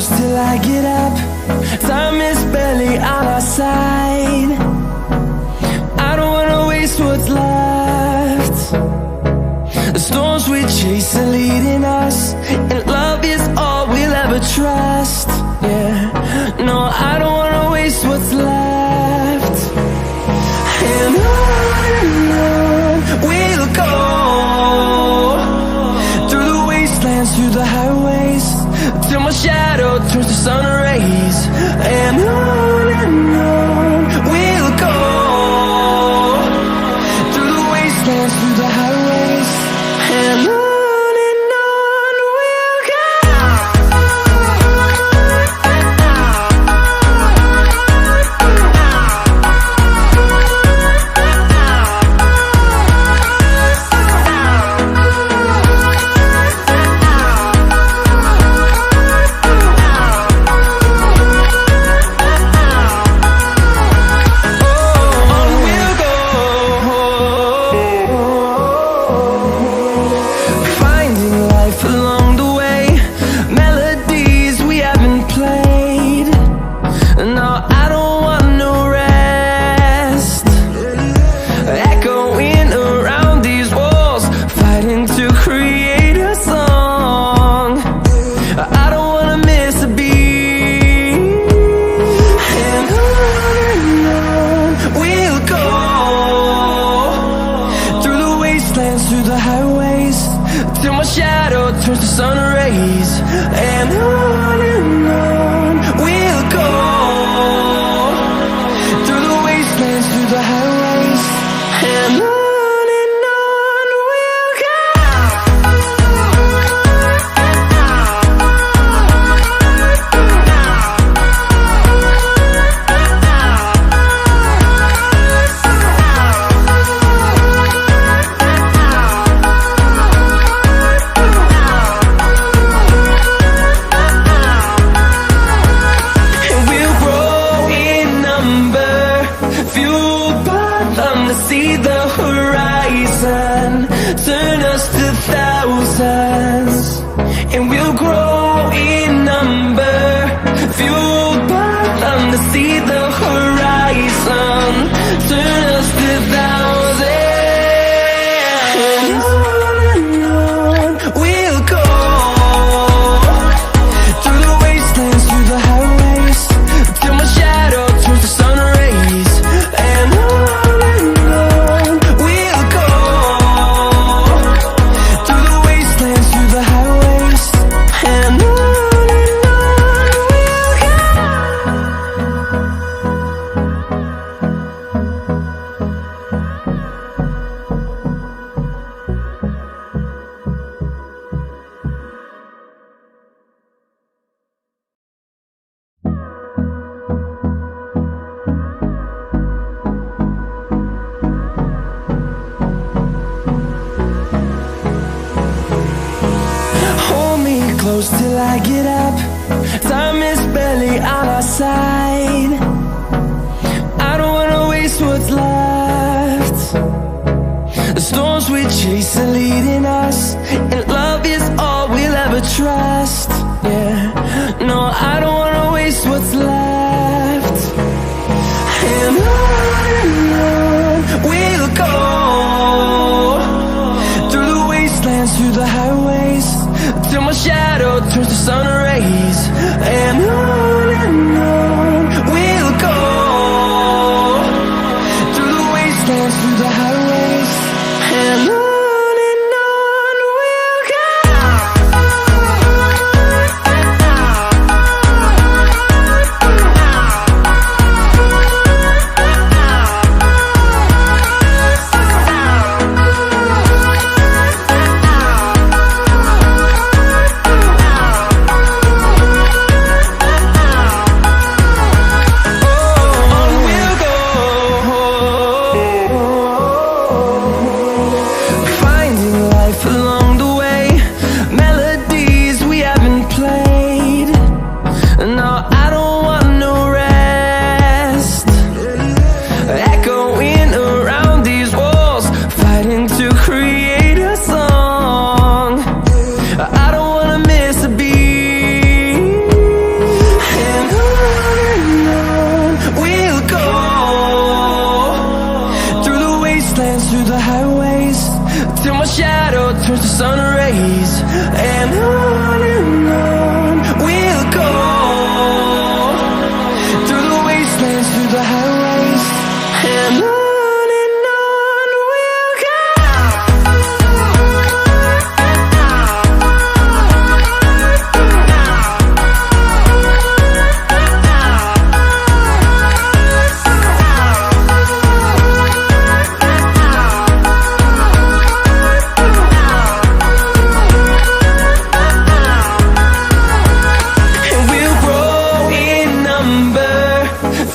close till I get up. Time is barely on our side. I don't wanna waste what's left. The storms we chase are leading us, and love is all we'll ever trust. Yeah, no, I don't wanna waste what's left. And on we'll go, through the wastelands, through the highways, till my shadow turns to sun rays. And on we'll go, through the wastelands, through the highways, and on we'll go. Through the highways, till my shadow turns to sun rays. And on we'll go, through the wastelands, through the highways, and on we'll go. See the horizon, turn us to thousands, and we'll grow in number, fueled by them. To see the horizon, turn us to thousands, and on we'll go, through the wastelands, through the highways, till my shadow turns to sun rays. And close till I get up. Time is barely on our side. I don't wanna waste what's left. The storms we chase are leading us, and love is all we'll ever trust. Yeah, no, I don't wanna waste what's left. And on we'll go, through the wastelands, through the highways, till my shadow turns to sun rays. And on we'll go, through the wastelands, through the highways, and on we'll go.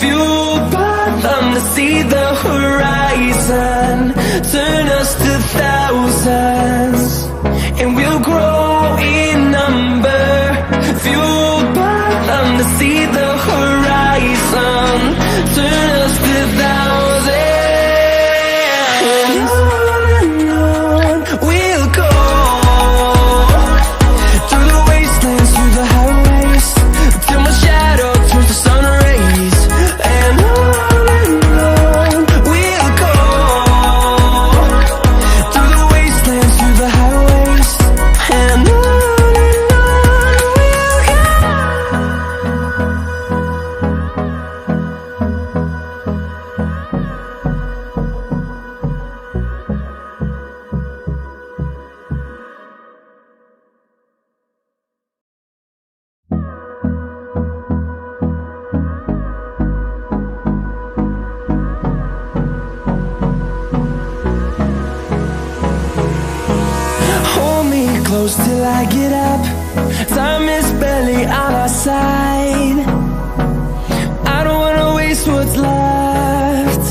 fueled by them to see the horizon, turn us to thousands, and we'll grow in number. Fueled by them to see the horizon, turn us to thousands, and on we'll go, through the wastelands, through the highways, till my shadow turns to sun rays. And on we'll go, through the wastelands, through the highways, and on we'll go. Hold me close till I get up. Time is barely on our side. I don't wanna waste what's left.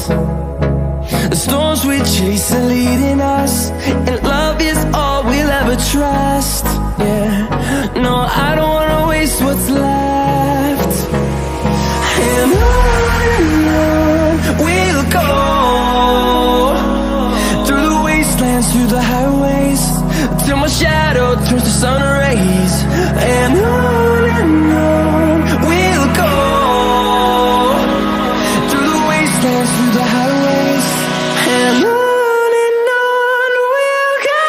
The storms we chase are leading us, and love is all we'll ever trust. Yeah, no, I don't wanna waste what's left. And on we'll go, through the wastelands, through the highways, till my shadow turns to sun rays. And on we'll go, through the wastelands, through the highways, and on we'll go.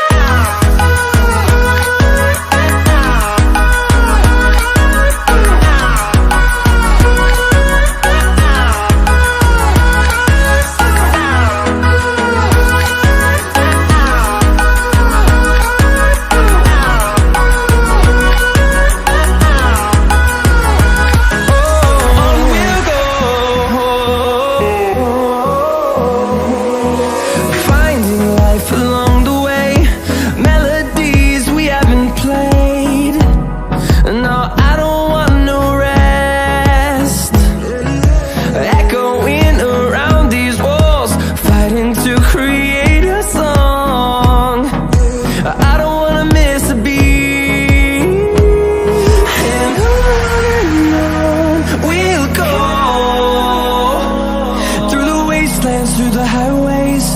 Through the highways,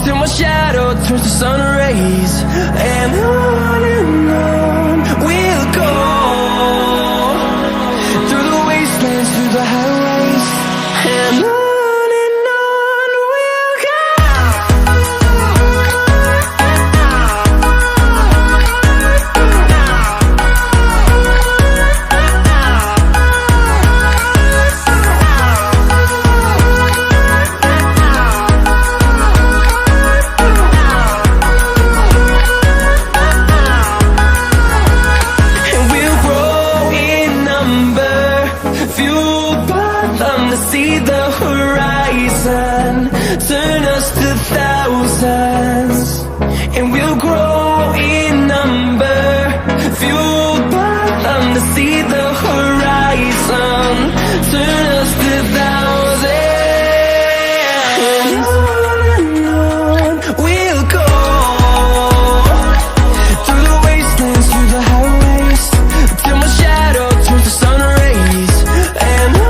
till my shadow turns to sun rays. And on we'll go, through the wastelands, through the highways, and on we'll go. See the horizon, turn us to thousands, and we'll grow in number. Fueled by them to see the horizon, turn us to thousands, and on we'll go, through the wastelands, through the highways, till my shadow turns to sun rays. And on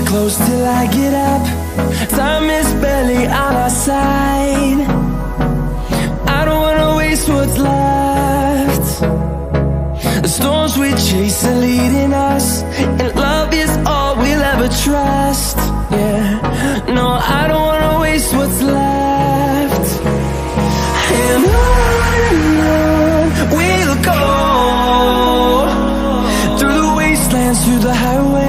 close till I get up. Time is barely on our side. I don't wanna waste what's left. The storms we chase are leading us, and love is all we'll ever trust. Yeah, no, I don't wanna waste what's left. And on we'll dance through the highway.